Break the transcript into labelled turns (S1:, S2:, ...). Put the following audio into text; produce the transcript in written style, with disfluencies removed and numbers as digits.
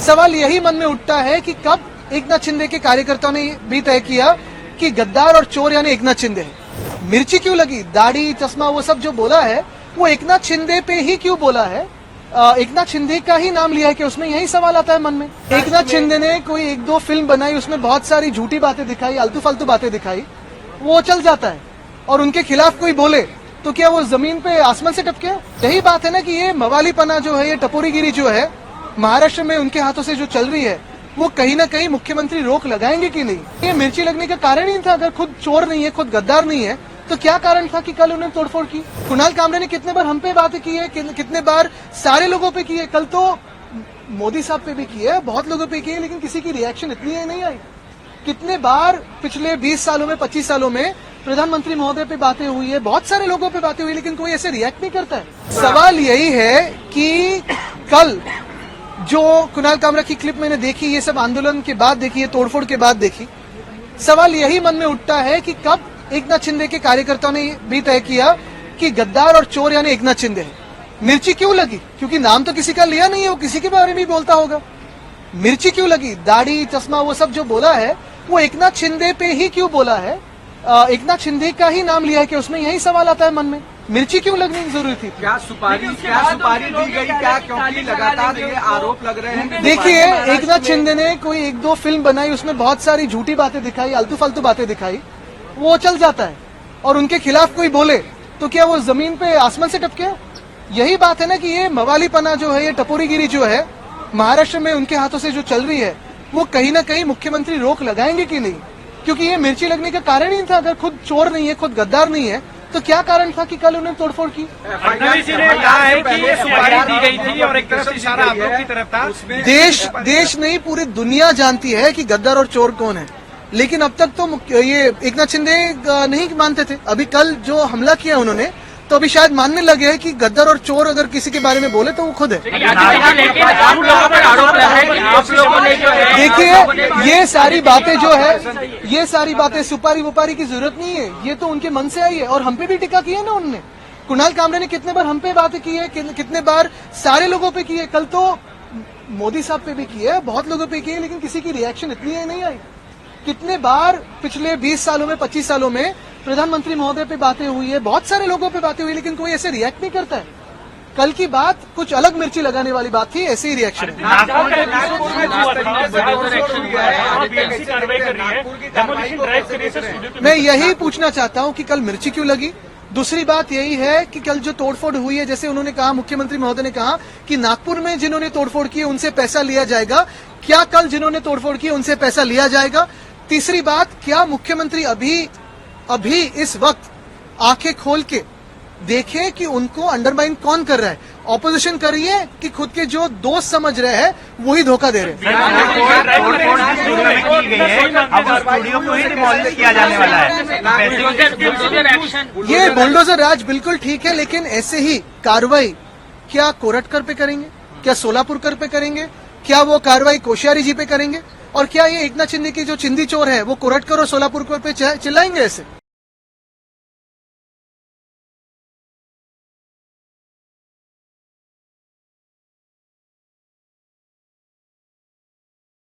S1: सवाल यही मन में उठता है कि कब एकनाथ शिंदे के कार्यकर्ताओं ने भी तय किया कि गद्दार और चोर यानी एकनाथ शिंदे है। मिर्ची क्यों लगी, दाढ़ी चश्मा वो सब जो बोला है वो एकनाथ शिंदे पे ही क्यों बोला है? एकनाथ शिंदे का ही नाम लिया है कि उसमें यही सवाल आता है मन में। एकनाथ शिंदे ने कोई एक दो फिल्म बनाई, उसमें बहुत सारी झूठी बातें दिखाई, आलतू फालतू बातें दिखाई, वो चल जाता है। और उनके खिलाफ कोई बोले तो क्या वो जमीन पे आसमान से टपके? यही बात है ना कि ये मवालीपना जो है, ये टपोरीगिरी जो है महाराष्ट्र में उनके हाथों से जो चल रही है, वो कहीं ना कहीं मुख्यमंत्री रोक लगाएंगे कि नहीं? ये मिर्ची लगने का कारण ही था। अगर खुद चोर नहीं है, खुद गद्दार नहीं है, तो क्या कारण था कि कल उन्होंने तोड़फोड़ की? कुणाल कामरे ने कितने बार हम पे बातें की है, कितने बार सारे लोगों पे की है। कल तो मोदी साहब पे भी की है, बहुत लोगों पे की है, लेकिन किसी की रिएक्शन इतनी है नहीं आई। कितने बार पिछले 20 सालों में, 25 सालों में प्रधानमंत्री महोदय पे बातें हुई है, बहुत सारे लोगों पे बातें हुई, लेकिन कोई ऐसे रिएक्ट नहीं करता है। सवाल यही है कि कल जो कुणाल कामरा की क्लिप मैंने देखी, ये सब आंदोलन के बाद देखी है, तोड़फोड़ के बाद देखी, सवाल यही मन में उठता है कि कब एकनाथ शिंदे के कार्यकर्ताओं ने भी तय किया कि गद्दार और चोर यानी एकनाथ शिंदे है। मिर्ची क्यों लगी? क्योंकि नाम तो किसी का लिया नहीं है, वो किसी के बारे में भी बोलता होगा। मिर्ची क्यों लगी, दाढ़ी चश्मा वो सब जो बोला है वो एकनाथ शिंदे पे ही क्यों बोला है? एकनाथ शिंदे का ही नाम लिया है कि उसमें यही सवाल आता है मन में। मिर्ची क्यों लगने की जरूरत थी?
S2: क्या सुपारी दी गई क्या? क्योंकि लगातार ये आरोप लग रहे हैं।
S1: देखिए, एकनाथ शिंदे ने कोई एक दो फिल्म बनाई, उसमें बहुत सारी झूठी बातें दिखाई, आलतू फालतू बातें दिखाई, वो चल जाता है। और उनके खिलाफ कोई बोले तो क्या वो जमीन पे आसमान से टपके? यही बात है ना कि ये मवालीपना जो है, ये टपोरीगिरी जो है महाराष्ट्र में उनके हाथों से जो चल रही है, वो कहीं ना कहीं मुख्यमंत्री रोक लगाएंगे कि नहीं? क्योंकि ये मिर्ची लगने का कारण ही था। अगर खुद चोर नहीं है, खुद गद्दार नहीं है, तो क्या कारण था कि कल उन्होंने तोड़फोड़ की?
S3: फडणवीस जी ने कहा है कि ये सुपारी दी गई थी और एक तरफ से इशारा आप लोग की तरफ था।
S1: देश नहीं, पूरी दुनिया जानती है कि गद्दार और चोर कौन है, लेकिन अब तक तो ये एकनाथ शिंदे नहीं मानते थे। अभी कल जो हमला किया उन्होंने, तो अभी शायद मानने लगे हैं कि गद्दार और चोर अगर किसी के बारे में बोले तो वो खुद है। देखिए, ये सारी बातें जो है, ये सारी बातें सुपारी वुपारी की जरूरत नहीं है, ये तो उनके मन से आई है। और हम पे भी टिक्का की है ना उन्होंने। कुणाल कामरे ने कितने बार हम पे बातें की है, कितने बार सारे लोगों पे की है। कल तो मोदी साहब पे भी की है, बहुत लोगों पे की है, लेकिन किसी की रिएक्शन इतनी है नहीं आई। कितने बार पिछले 20 सालों में, 25 सालों में प्रधानमंत्री महोदय पे बातें हुई है, बहुत सारे लोगों पे बातें हुई, लेकिन कोई ऐसे रिएक्ट नहीं करता है। कल की बात कुछ अलग मिर्ची लगाने वाली बात थी, ऐसे ही रिएक्शन है। मैं यही पूछना चाहता हूं कि कल मिर्ची क्यों लगी। दूसरी बात यही है कि कल जो तोड़फोड़ हुई है, जैसे उन्होंने कहा, मुख्यमंत्री महोदय ने कहा कि नागपुर में जिन्होंने तोड़फोड़ की उनसे पैसा लिया जाएगा। क्या कल जिन्होंने तोड़फोड़ की उनसे पैसा लिया जाएगा? तीसरी बात, क्या मुख्यमंत्री अभी इस वक्त आंखें खोल के देखें कि उनको अंडरमाइन कौन कर रहा है? ऑपोजिशन कर रही है कि खुद के जो दोस्त समझ रहे हैं वही धोखा दे रहे हैं? ये बुलडोजर राज बिल्कुल ठीक है, लेकिन ऐसे ही कार्रवाई क्या कोरटकर पे करेंगे? क्या सोलापुरकर पे करेंगे? क्या वो कार्रवाई कोश्यारी जी पे करेंगे? और क्या ये एकनाथ शिंदे की जो चिंदी चोर है वो कोरटकर और सोलापुरकर पे चिल्लाएंगे ऐसे?